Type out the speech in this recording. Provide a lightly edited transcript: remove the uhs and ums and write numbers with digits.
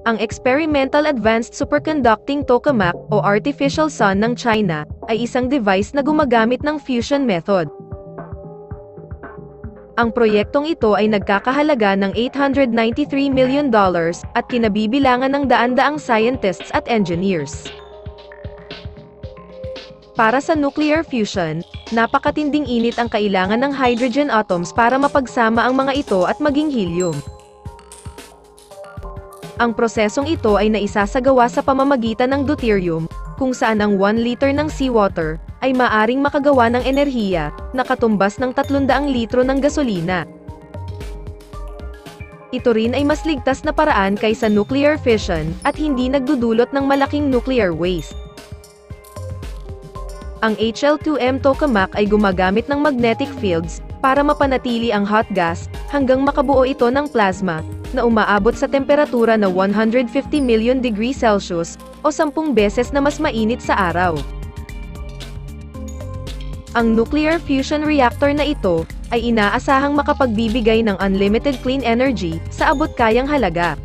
Ang Experimental Advanced Superconducting Tokamak o Artificial Sun ng China ay isang device na gumagamit ng fusion method. Ang proyektong ito ay nagkakahalaga ng $893 million at kinabibilangan ng daan-daang scientists at engineers. Para sa nuclear fusion, napakatinding init ang kailangan ng hydrogen atoms para mapagsama ang mga ito at maging helium. Ang prosesong ito ay naisasagawa sa pamamagitan ng deuterium, kung saan ang 1 liter ng seawater ay maaring makagawa ng enerhiya na katumbas ng 300 litro ng gasolina. Ito rin ay mas ligtas na paraan kaysa nuclear fission at hindi nagdudulot ng malaking nuclear waste. Ang HL2M tokamak ay gumagamit ng magnetic fields para mapanatili ang hot gas hanggang makabuo ito ng plasma na umaabot sa temperatura na 150 million degrees Celsius o 10 beses na mas mainit sa araw. Ang nuclear fusion reactor na ito ay inaasahang makapagbibigay ng unlimited clean energy sa abot-kayang halaga.